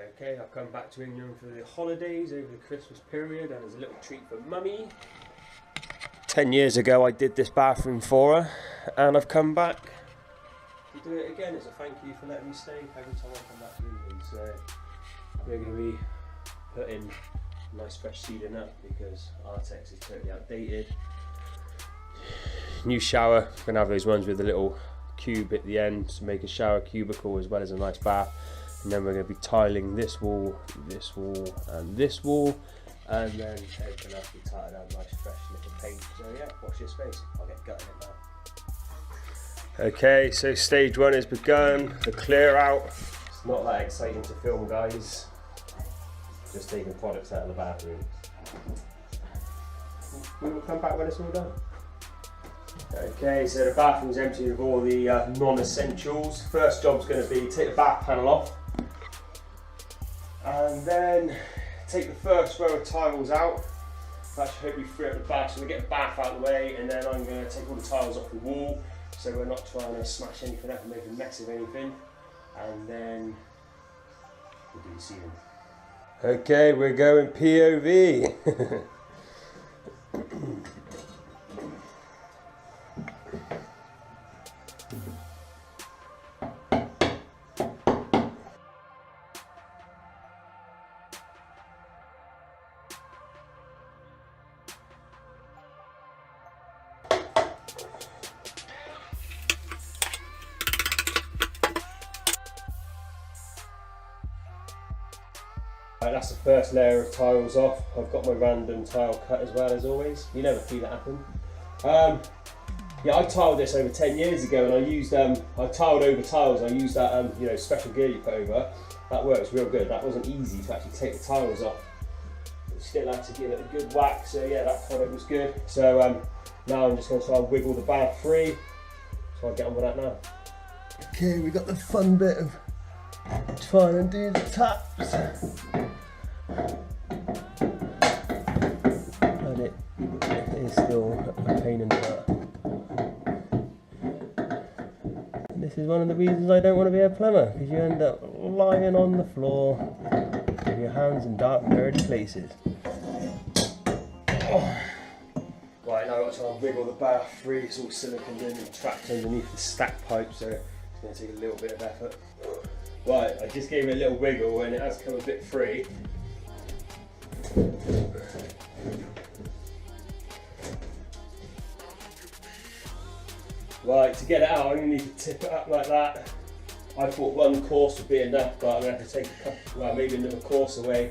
Okay, I've come back to England for the holidays over the Christmas period, and as a little treat for Mummy. 10 years ago I did this bathroom for her, and I've come back to do it again as a thank you for letting me stay every time I come back to England. So we're going to be putting nice fresh ceiling up because Artex is totally outdated. New shower, going to have those ones with a little cube at the end to make a shower cubicle as well as a nice bath. And then we're going to be tiling this wall, and this wall, and then everything else will be tiled out nice fresh little paint. So yeah, watch this space, I'll get gutting it now. Okay, so stage one has begun, the clear out. It's not that exciting to film, guys. Just taking products out of the bathroom. We will come back when it's all done. Okay, so the bathroom's empty of all the non-essentials. First job's going to be take the bath panel off, and then take the first row of tiles out. That should hopefully free up the bath, so we get the bath out of the way, and then I'm going to take all the tiles off the wall, so we're not trying to smash anything up and make a mess of anything. And then we'll do the ceiling. Okay, we're going POV. Right, that's the first layer of tiles off. I've got my random tile cut as well, as always. You never see that happen. Yeah, I tiled this over 10 years ago, and I used I tiled over tiles. I used that you know, special gear you put over. That works real good. That wasn't easy to actually take the tiles off. But still had to give it a good whack. So yeah, that product was good. So now I'm just going to try and wiggle the bath free. So I'll get on with that now. Okay, we got the fun bit of trying to do the taps. And it is still a pain in the butt. This is one of the reasons I don't want to be a plumber, because you end up lying on the floor with your hands in dark, dirty places. Right, now I've got to try and wiggle the bath free. It's all silicone in and trapped underneath the stack pipe, so it's going to take a little bit of effort. Right, I just gave it a little wiggle and it has come a bit free. Right, to get it out, I'm going to need to tip it up like that. I thought one course would be enough, but I'm going to have to take a couple, well, maybe another course away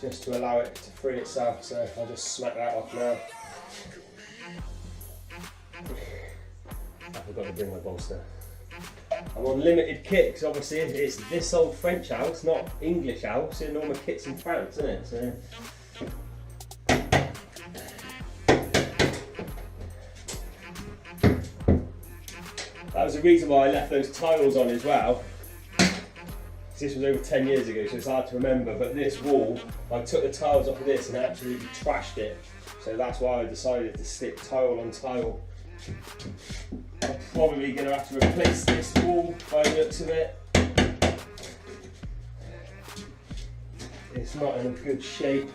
just to allow it to free itself. So I'll just smack that off now. I forgot to bring my bolster. I'm on limited kit because obviously it's this old French house, not English house, and all my kit's in France, isn't it? So that was the reason why I left those tiles on as well. This was over 10 years ago, so it's hard to remember, but this wall, I took the tiles off of this and absolutely trashed it. So that's why I decided to stick tile on tile. I'm probably going to have to replace this wall by the looks of it. It's not in a good shape,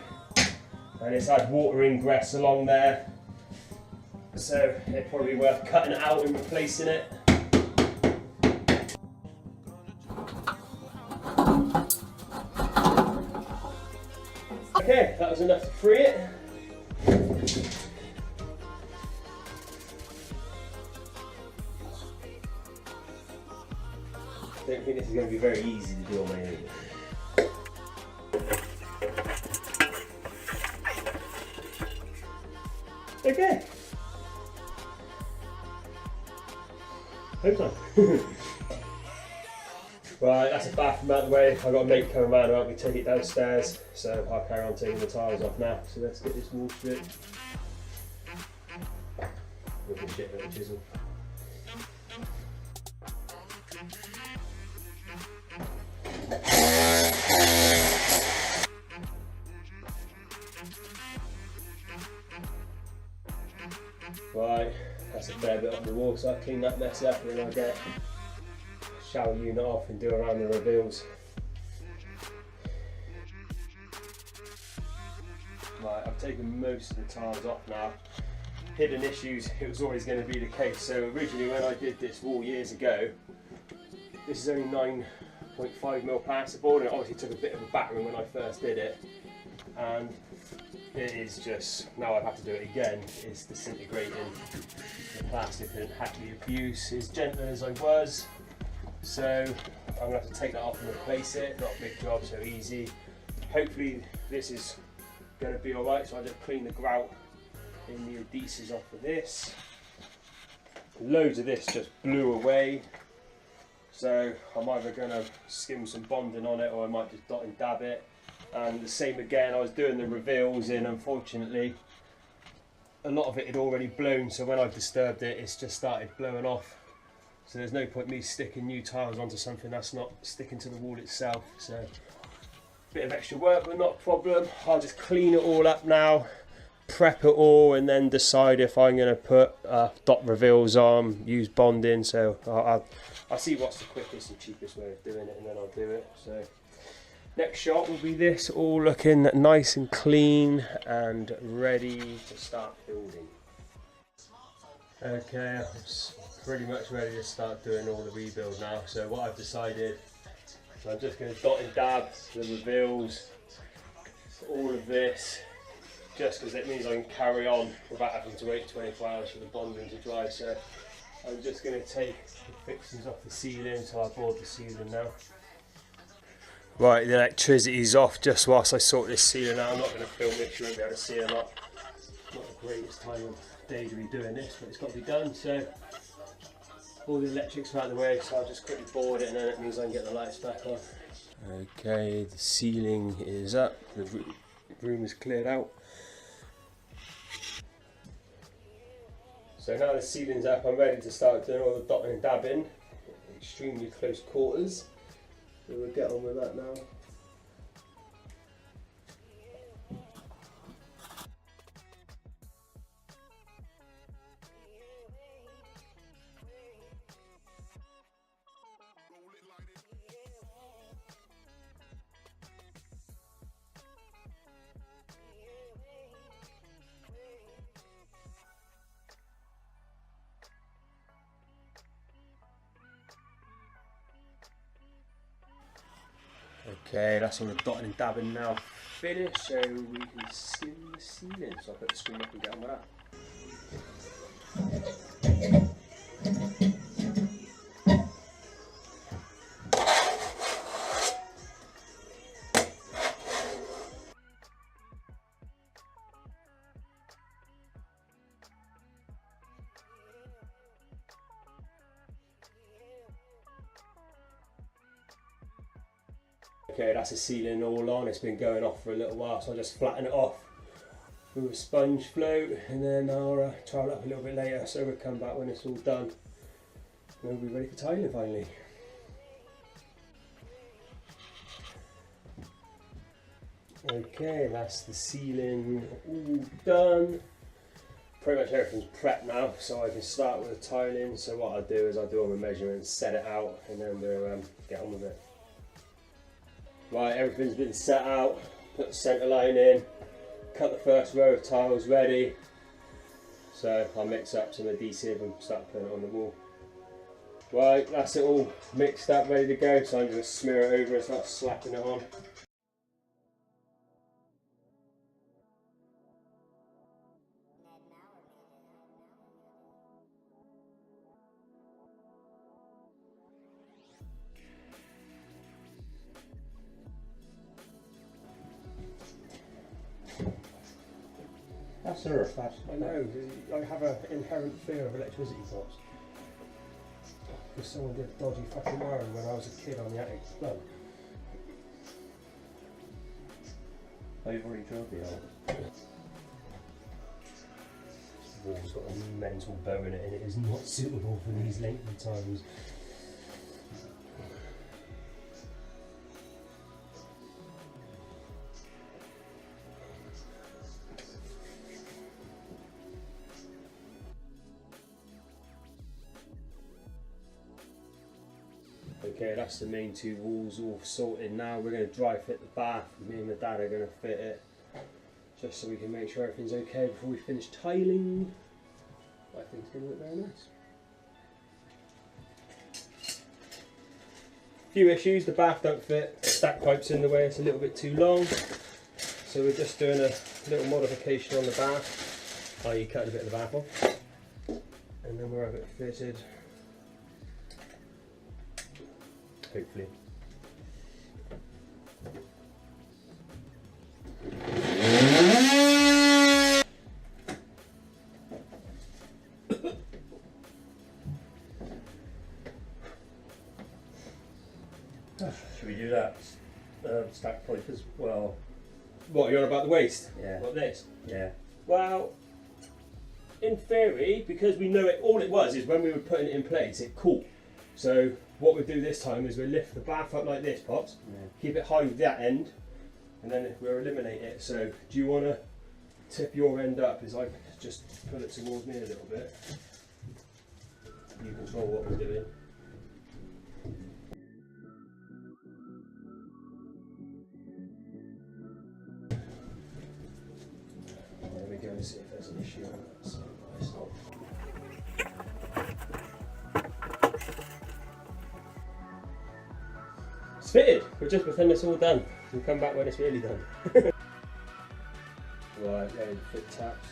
and it's had water ingress along there, so it's probably worth cutting it out and replacing it. Okay, that was enough to free it. I don't think this is going to be very easy to do on my own. Okay. Hope so. Right, that's a bathroom out of the way. I've got a mate coming around to help me take it downstairs, so I'll carry on taking the tiles off now. So let's get this wall straight. With a shit little chisel. Right, that's a fair bit off the wall, so I'll clean that mess up and then I'll get the shower unit off and do around the reveals. Right, I've taken most of the tiles off now. Hidden issues, it was always going to be the case. So originally when I did this wall years ago, this is only 9.5mm plasterboard, and it obviously took a bit of a battering when I first did it. And it is just, now I've had to do it again, it's disintegrating. The plastic couldn't hack the abuse as gentle as I was. So I'm going to have to take that off and replace it. Not a big job, so easy. Hopefully this is going to be alright, so I just clean the grout in the adhesives off of this. Loads of this just blew away, so I'm either going to skim some bonding on it or I might just dot and dab it. And the same again, I was doing the reveals in, unfortunately a lot of it had already blown, so when I've disturbed it, it's just started blowing off. So there's no point me sticking new tiles onto something that's not sticking to the wall itself. So bit of extra work, but not a problem. I'll just clean it all up now, prep it all, and then decide if I'm going to put dot reveals on, use bonding. So I'll see what's the quickest and cheapest way of doing it, and then I'll do it. So next shot will be this, all looking nice and clean and ready to start building. Okay, I'm pretty much ready to start doing all the rebuild now. So what I've decided, I'm just going to dot and dab the reveals, all of this, just because it means I can carry on without having to wait 24 hours for the bonding to dry. So I'm just going to take the fixtures off the ceiling, so I board the ceiling now. Right, the electricity's off just whilst I sort this ceiling out. I'm not going to film this, you won't be able to see a lot. Not the greatest time of day to be doing this, but it's got to be done. So all the electrics are out of the way, so I'll just quickly board it, and then it means I can get the lights back on. Okay, the ceiling is up, the room is cleared out. So now the ceiling's up, I'm ready to start doing all the dotting and dabbing. Extremely close quarters, so we'll get on with that now. Okay, that's all the dotting and dabbing now finished, so we can skim the ceiling. So I'll put the screen up and get on with that. Okay, that's the ceiling all on. It's been going off for a little while, so I'll just flatten it off with a sponge float, and then I'll try it up a little bit later, so we'll come back when it's all done and we'll be ready for tiling finally. Okay, that's the ceiling all done. Pretty much everything's prepped now, so I can start with the tiling. So what I'll do is I'll do all my measurements, set it out, and then we'll get on with it. Right, everything's been set out, put the centre line in, cut the first row of tiles ready. So I'll mix up some adhesive and start putting it on the wall. Right, that's it all mixed up, ready to go, so I'm going to smear it over and start slapping it on. That's a rough patch. I know, I have an inherent fear of electricity faults. Because someone did dodgy fucking wiring when I was a kid on the attic. Well, Oh, you've already drilled the hole. the wall's got a mental bow in it, and it is not suitable for these lengthy times. Okay, that's the main two walls all sorted now. We're going to dry fit the bath. Me and my dad are going to fit it. just so we can make sure everything's okay before we finish tiling. I think it's going to look very nice. Few issues, the bath don't fit, stack pipe's in the way, it's a little bit too long, so we're just doing a little modification on the bath, i.e. cutting a bit of the bath off, and then we'll have it fitted, hopefully. Should we do that stack pipe as well? What, you're on about the waste? Yeah. What, this? Yeah. Well, in theory, because we know it, all it was is when we were putting it in place, it caught. So what we'll do this time is we'll lift the bath up like this, Pops, keep it high with that end, and then we'll eliminate it. So do you want to tip your end up as I just pull it towards me a little bit? You control what we're doing. There we go, and see if there's an issue on that side. It's not. It's fitted. We'll just pretend it's all done. We'll come back when it's really done. Right, there the fit taps.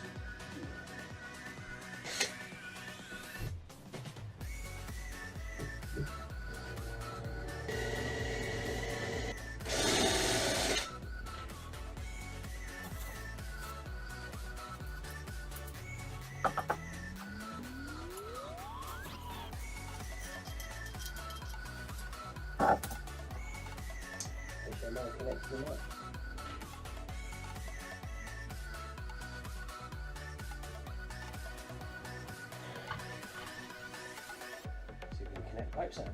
Pipes out.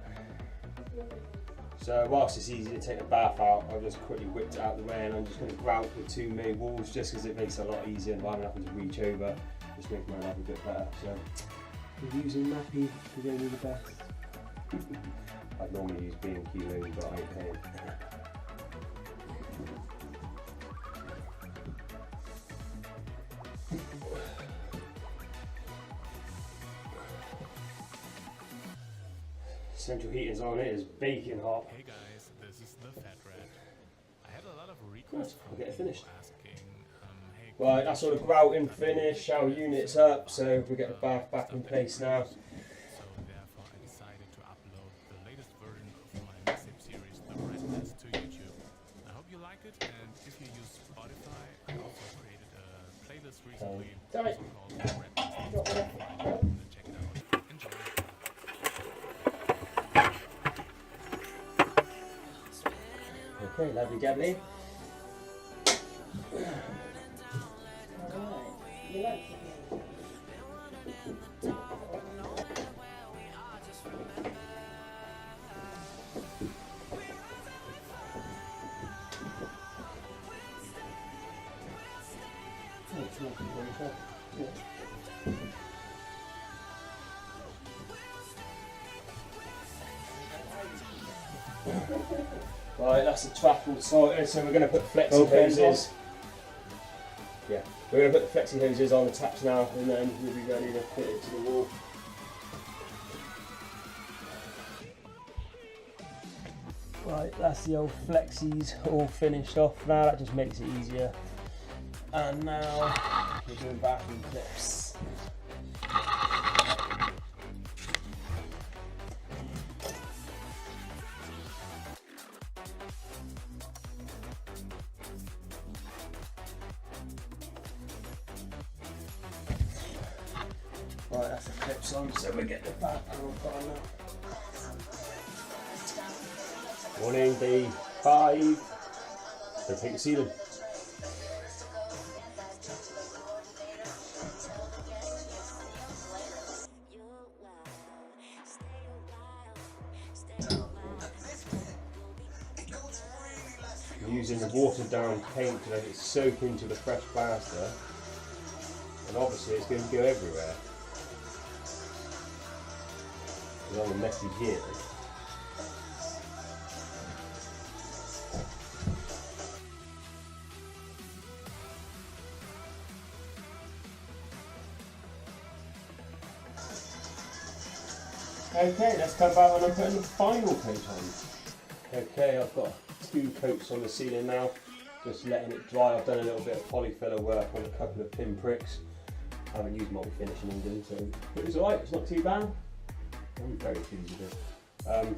So whilst it's easy to take the bath out, I've just quickly whipped it out of the way, and I'm just going to grout the two main walls just because it makes it a lot easier rather than having to reach over, just make my life a bit better. So we're using Mappy to go with the best. I'd normally use B&Q loads, but I ain't paying. Central heating's on, it is baking hot. Hey guys, this is the Fat Rat. I had a lot of requests I'll get it finished. asking, hey, Right, that's all the grouting finished, shower units up, so we get the bath back in place now. so therefore I decided to upload the latest version of my mixtape series, The Red List, to YouTube. I hope you like it, and if you use Spotify, I also created a playlist recently Damn it. called The Red List. Find it and check it out. Enjoy. Okay, lovely jubbly. Right, that's the trap all sorted, so we're going to put flexi hoses. Yeah, we're going to put the flexi hoses on the taps now, and then we'll be ready to fit it to the wall. Right, that's the old flexis all finished off now, that just makes it easier. And now we're doing bathroom clips. Right, that's the clips on, so we get the back panel on now. Morning, day 5. Don't take the ceiling. Using the watered down paint to let it soak into the fresh plaster, and obviously it's going to go everywhere. It's on the messy here. Okay, let's come back when I'm putting the final coat on. Okay, I've got 2 coats on the ceiling now, just letting it dry. I've done a little bit of polyfiller work on a couple of pin pricks. I haven't used multi-finish in England, so it was alright, it's not too bad. I'm very pleased with it.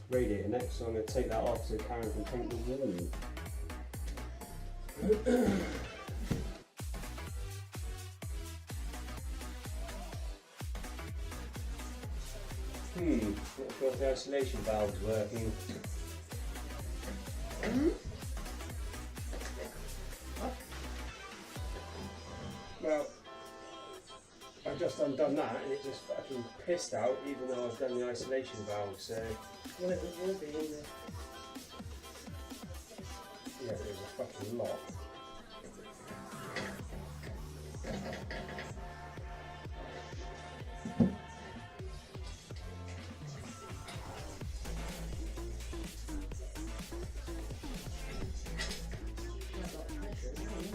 Radiator next, so I'm going to take that off so Karen can paint the wall. Not sure if the isolation valve's working. Well, I've just undone that and it just fucking pissed out even though I've done the isolation valve, so... Well, it will be in there. Yeah, but there's a fucking lot.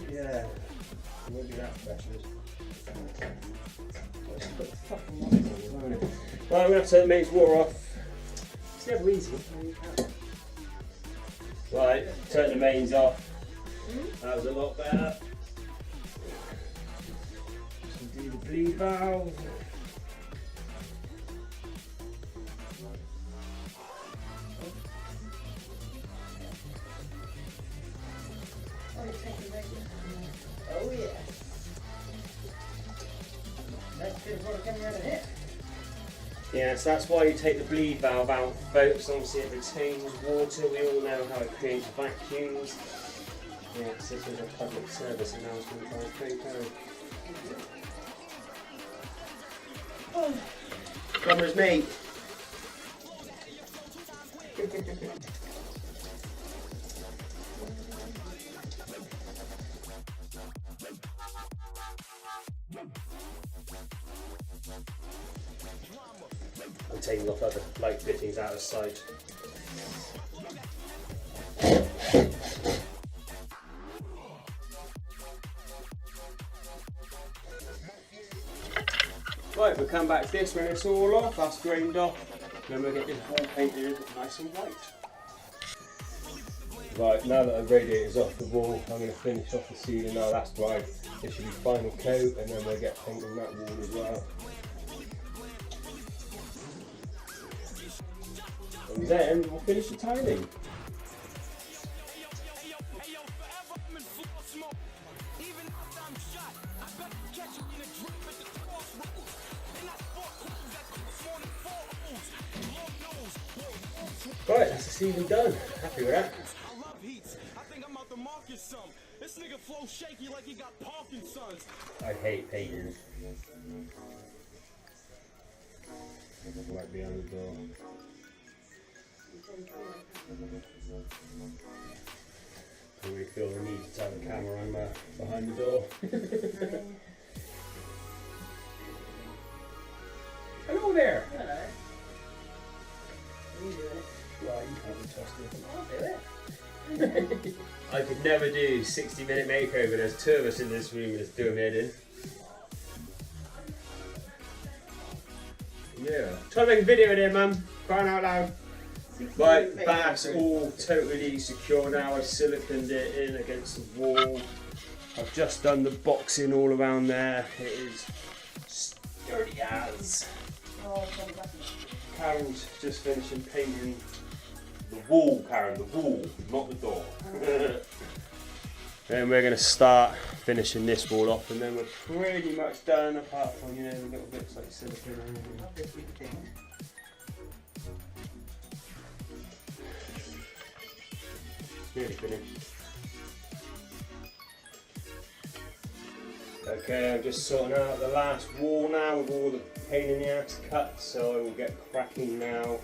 Yeah, it won't be that pressured. Let's put the fucking light on, won't it? Right, I'm going to have to turn the mains water off. It's never easy. Right, turn the mains off. That was a lot better. Just do the bleed valve. Oh yeah. That's good water coming out of here. Yeah, so that's why you take the bleed valve out, folks. Obviously it retains water. We all know how it creates vacuums. Yeah, so this is a public service announcement by Coco. Oh. Plumber's mate. I'm taking off other light fittings out of sight. Right, we'll come back to this when it's all off, that's drained off, then we'll get this wall painted nice and white. Right, now that the radiator's off the wall, I'm going to finish off the ceiling now, that's dry. This should be final coat and then we'll get painting that wall as well. And then we'll finish the tiling. Right, that's the ceiling done. Happy with that. This nigga flow shaky like he got Parkinson's. I hate painting. Right behind the door. I really feel the need to have a camera on behind the door. Hello there! Hello. What are you doing? Well, you can't be trusted. I'll do it. I could never do 60-minute makeover. There's 2 of us in this room that's doing it in. Yeah. Try to make a video in here, Mum. Crying out loud. Right, bath's all totally secure now. I've siliconed it in against the wall. I've just done the boxing all around there. It is sturdy as. Karen's just finishing painting the wall, Karen, the wall, not the door. Then we're going to start finishing this wall off and then we're pretty much done apart from, you know, the little bits like silicone and everything. Nearly finished. Okay, I'm just sorting out the last wall now with all the pain in the ass cut, so I will get cracking now.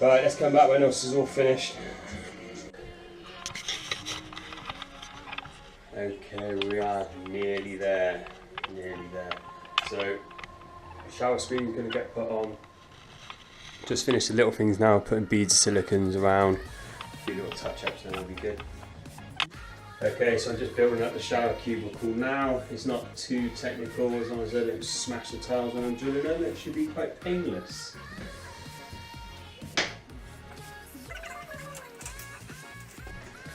Right, let's come back when this is all finished. Okay. Okay, we are nearly there. So, shower screen's going to get put on. Just finished the little things now, putting beads of silicons around. A few little touch-ups and that'll be good. Okay, so I'm just building up the shower cubicle now. It's not too technical, as long as I don't smash the tiles when I'm drilling them, it should be quite painless.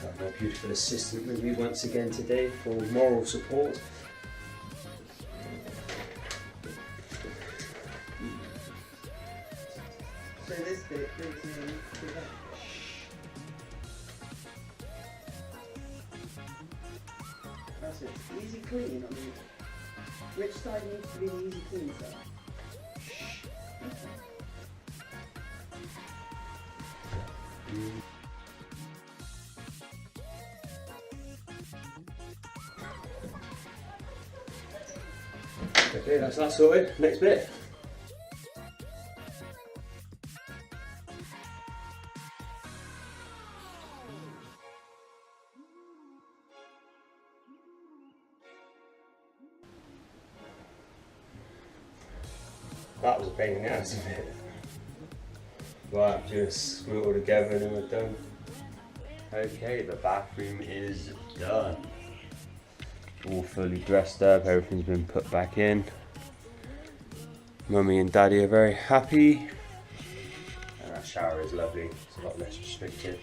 Got my beautiful assistant with me once again today for moral support. So this bit brings me to that. That's it. Easy clean. I mean, which side needs to be the easy clean side? Okay, that's that sorted. Next bit. That was a pain in the ass, isn't it? Right, just glue it all together and then we're done. Okay, the bathroom is done. All fully dressed up, everything's been put back in. Mummy and Daddy are very happy. And that shower is lovely, it's a lot less restricted.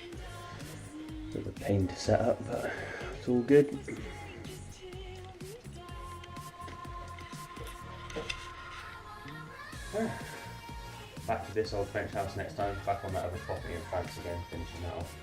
Bit of a pain to set up, but it's all good. Back to this old French house next time, back on that other property in France again, finishing that off.